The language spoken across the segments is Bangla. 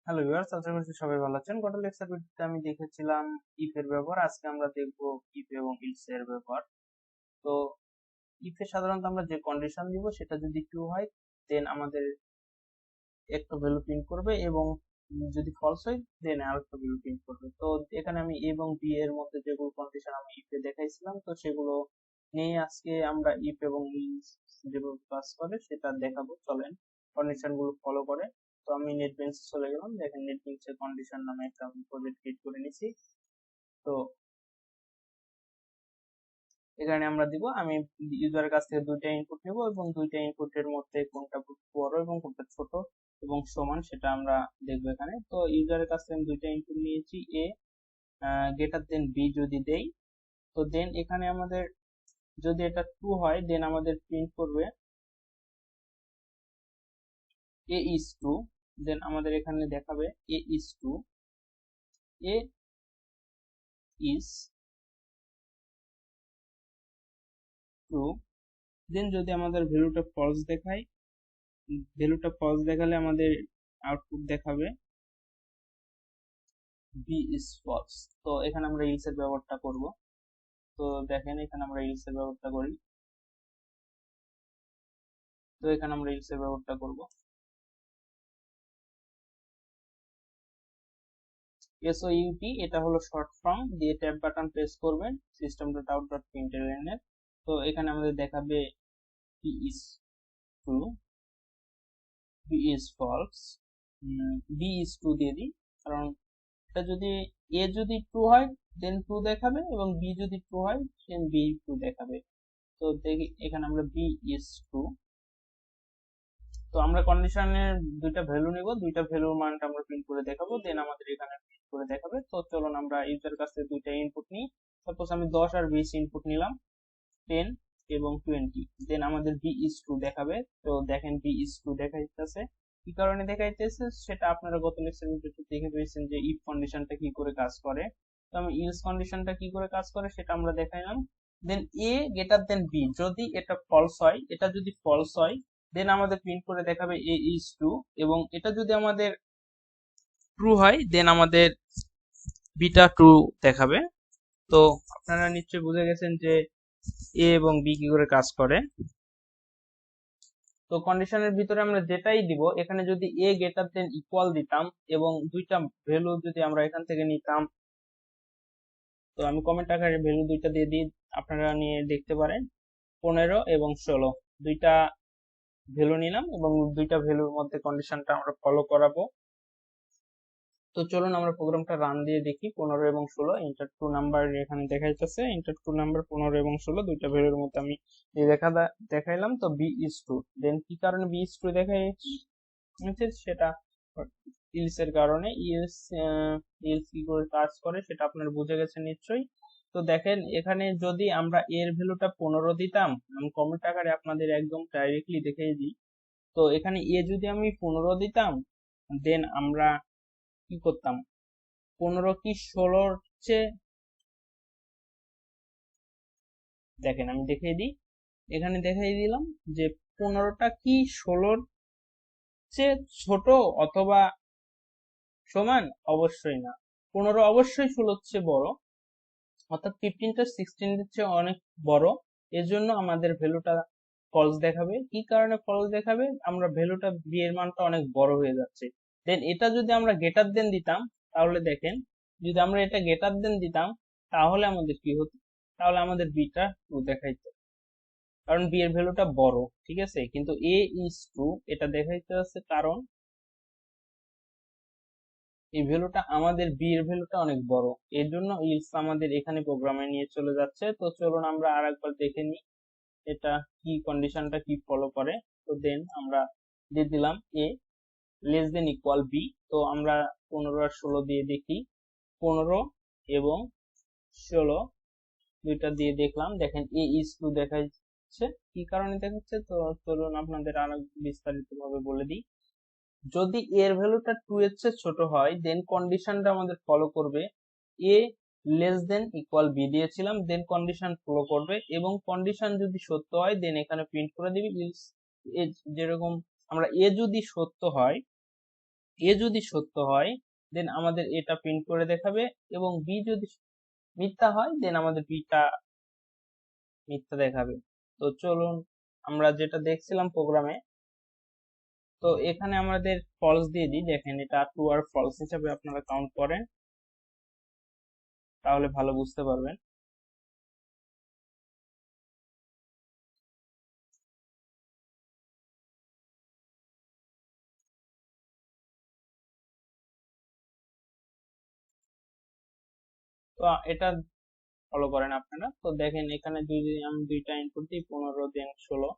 হ্যালো ভিউয়ার্স, আশা করছি সবাই ভালো আছেন। গত লেকচার ভিডিওতে আমি দেখেছিলাম ইফ এর ব্যবহার। আজকে আমরা দেখব ইফ এবং ইলস এর ব্যবহার। তো ইফ এ সাধারণত আমরা যে কন্ডিশন দিব সেটা যদি ট্রু হয় দেন আমাদের একটা ভ্যালু প্রিন্ট করবে, এবং যদি ফলস হয় দেন আরেকটা ভ্যালু প্রিন্ট করবে। তো এখানে আমি এ এবং বি এর মধ্যে যেগুলো কন্ডিশন আমি ইফ এ দেখাইছিলাম, তো সেগুলো নিয়ে আজকে আমরা ইফ এবং ইলস যেভাবে কাজ করে সেটা দেখাবো। চলেন কন্ডিশন গুলো ফলো করে। তো আমি নেটবিনস চলে গেলাম। দেখেন নেটবিনস এর কন্ডিশন নামে একটা আমি প্রজেক্ট ক্রিয়েট করে নিছি। তো এখানে আমরা দিব, আমি ইউজারের কাছ থেকে দুইটা ইনপুট নেব এবং দুইটা ইনপুটের মধ্যে কোনটা বড় এবং কোনটা ছোট এবং সমান সেটা আমরা দেখবো এখানে। তো ইউজারের কাছ থেকে আমি দুইটা ইনপুট নিয়েছি, এ গ্রেটার দেন বি যদি দেই, তো দেন এখানে আমাদের যদি এটা ট্রু হয় দেন আমাদের প্রিন্ট করবে এ ইজ টু। দেন আমাদের এখানে দেখাবে A is two, A is true. Then যদি আমাদের ভ্যালুটা ফলস দেখালে আমাদের আউটপুট দেখাবে বি ইজ ফলস। তো এখানে আমরা ইলস এর ব্যবহারটা করব। তো দেখেন এখানে আমরা ইলস এর ব্যবহারটা করি। তো এখানে আমরা ইলস এর ব্যবহারটা করব। এসওইউটি এটা হলো শর্ট ফর্ম, দিয়ে ট্যাব বাটন প্রেস করবেন system dot out dot println এর। তো এখানে আমাদের দেখাবে B is true, B is false, B is true দিয়ে দিই, কারণ এটা যদি এ যদি ট্রু হয় দেন ট্রু দেখাবে এবং বি যদি ট্রু হয় দেন বি ট্রু দেখাবে। তো দেখি এখানে আমরা বি ইজ ট্রু। তো আমরা কন্ডিশনের দুইটা ভ্যালু নিব, দুইটা ভ্যালুর মানটা আমরা প্রিন্ট করে দেখাবো, দেন আমাদের এখানে প্রিন্ট করে দেখাবে। তো চলুন আমরা ইউজার কাছ থেকে দুইটা ইনপুট নিই। সাপোজ আমি 10 আর 20 ইনপুট নিলাম, 10 এবং 20, দেন আমাদের বি ইজ ট্রু দেখাবে। তো দেখেন বি ইজ ট্রু দেখাইতেছে। কি কারণে দেখাইতেছে সেটা আপনারা গত লেকচার ভিডিওতে দেখে পেয়েছেন যে ইফ কন্ডিশনটা কি করে কাজ করে। তো আমি ইলস কন্ডিশনটা কি করে কাজ করে সেটা আমরা দেখাইলাম। দেন এ গ্রেটার দেন বি, যদি এটা ফলস হয়, এটা যদি ফলস হয় দেন আমাদের প্রিন্ট করে দেখাবে এ ইজ ট্রু, এবং এটা যদি আমাদের ট্রু হয় দেন আমাদের বিটা ট্রু দেখাবে। তো আপনারা নিশ্চয়ই বুঝে গেছেন যে এ এবং বি কি করে কাজ করে। তো কন্ডিশনের ভিতরে আমরা যেটাই দিব, এখানে যদি এ গ্রেটার দেন ইকুয়াল দিতাম এবং দুইটা ভ্যালু যদি আমরা এখান থেকে নিতাম, তো আমি কমেন্ট আকারে ভ্যালু দুইটা দিয়ে দিই, আপনারা নিয়ে দেখতে পারেন। 15 এবং 16 দুইটা ভ্যালু নিলাম এবং দুইটা ভ্যালুর মধ্যে কন্ডিশনটা আমরা ফলো করাবো। তো চলুন আমরা প্রোগ্রামটা রান দিয়ে দেখি। 15 এবং 16 ইন্টার টু নাম্বার এখানে দেখা যাচ্ছে, ইন্টার টু নাম্বার 15 এবং 16 দুইটা ভ্যালুর মধ্যে আমি দেখাইলাম। তো বি ইজ ট্রু, দেন কি কারণে বি ইজ ট্রু দেখাইছে সেটা ইলস এর কারণে। ইলস কি করে কাজ করে সেটা আপনারা বুঝে গেছেন নিশ্চয়ই। তো দেখেন এখানে যদি আমরা এর ভ্যালুটা 15 দিতাম, আমি কমেন্ট আকারে আপনাদের একদম ডাইরেক্টলি দেখিয়ে দিই। তো এখানে এ যদি আমি 15 দিতাম দেন আমরা কি করতাম, 15 কি 16-র চেয়ে, দেখেন আমি দেখিয়ে দিই, এখানে দেখিয়ে দিলাম যে 15টা কি 16-র চেয়ে ছোট অথবা সমান? অবশ্যই না, 15 অবশ্যই 16-র চেয়ে বড়, অর্থাৎ 15টা 16-এর চেয়ে অনেক বড়। এর জন্য আমাদের ভ্যালুটা ফলস দেখাবে। কি কারণে ফলস দেখাবে, আমরা ভ্যালুটা বি এর মানটা অনেক বড় হয়ে যাচ্ছে। দেন এটা যদি আমরা গ্রেটার দেন দিতাম, তাহলে দেখেন যদি আমরা এটা গ্রেটার দেন দিতাম তাহলে আমাদের কি হতো, তাহলে আমাদের বিটা ট্রু দেখাইতো, কারণ বি এর ভ্যালুটা বড়। ঠিক আছে, কিন্তু এ ইজ ট্রু এটা দেখাইতে আছে কারণ এই ভ্যালুটা আমাদের বি এর ভ্যালুটা অনেক বড়। এর জন্য ইলস আমাদের এখানে প্রোগ্রামে নিয়ে চলে যাচ্ছে। তো চলুন আমরা আরেকবার দেখে নিই এটা কি কন্ডিশনটা কি ফলো করে। তো দেন আমরা দিয়ে দিলাম এ লেস দেন ইকুয়াল বি। তো আমরা 15 আর 16 দিয়ে দেখি, 15 এবং 16 দুইটা দিয়ে দেখলাম। দেখেন এ ইজ টু দেখাচ্ছে। কি কারণে দেখাচ্ছে, তো চলুন আপনাদের আরো বিস্তারিত ভাবে বলে দিই। যদি এর ভ্যালুটা 2 এর চেয়ে ছোট হয় দেন কন্ডিশনটা আমাদের ফলো করবে এ লেস দেন ইকুয়াল বি দিয়েছিলাম, দেন কন্ডিশন ফলো করবে এবং কন্ডিশন যদি সত্য হয় দেন এখানে প্রিন্ট করে দিবি যেরকম আমরা এ যদি সত্য হয় এ যদি সত্য হয় দেন আমাদের এটা প্রিন্ট করে দেখাবে, এবং বি যদি মিথ্যা হয় দেন আমাদের বিটা মিথ্যা দেখাবে। তো চলুন আমরা যেটা দেখছিলাম প্রোগ্রামে, তো এখানে আমাদের ফলস দিয়ে দিই। দেখেন এটা ট্রু আর ফলস হিসাবে আপনারা কাউন্ট করেন, তাহলে ভালো বুঝতে পারবেন। তো এটা ফলো করেন আপনারা। তো দেখেন এখানে যদি আমি দুইটা ইনপুট দিই 15 দেন 16,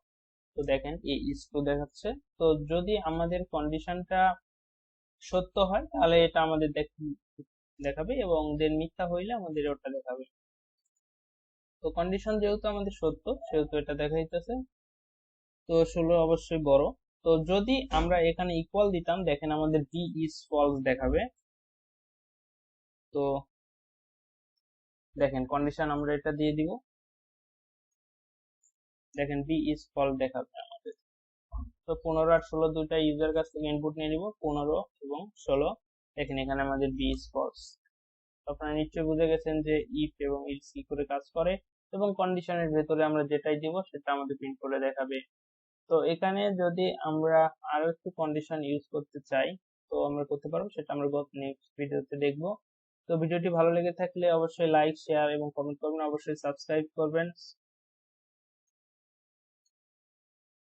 তো দেখেন এ ইজ টু দেখাচ্ছে। তো যদি আমাদের কন্ডিশনটা সত্য হয় তাহলে এটা আমাদের দেখাবে, এবং দেন মিথ্যা হইলে আমাদের ওটা দেখাবে। তো কন্ডিশন যেহেতু আমাদের সত্য সেহেতু এটা দেখাইতেছে। তো 16 অবশ্যই বড়। তো যদি আমরা এখানে ইকুয়াল দিতাম, দেখেন আমাদের বি ইজ ফলস দেখাবে। তো দেখেন কন্ডিশন আমরা এটা দিয়ে দিব, দেখেন বি ইজ ফলস দেখাবে আমাদের। তো 15 আর 16 দুইটা ইউজার কাছ থেকে ইনপুট নিয়ে নিব, 15 এবং 16। দেখেন এখানে আমাদের বি ইজ ফলস। আপনারা নিশ্চয়ই বুঝে গেছেন যে ইফ এবং ইলস কি করে কাজ করে, এবং কন্ডিশনের ভেতরে আমরা যেটাই দিব সেটা আমাদের প্রিন্ট করে দেখাবে। তো এখানে যদি আমরা আরো একটু কন্ডিশন ইউজ করতে চাই তো আমরা করতে পারবো, সেটা আমরা নেক্সট ভিডিওতে দেখব। তো ভিডিওটি ভালো লেগে থাকলে অবশ্যই লাইক, শেয়ার এবং কমেন্ট করবেন, অবশ্যই সাবস্ক্রাইব করবেন।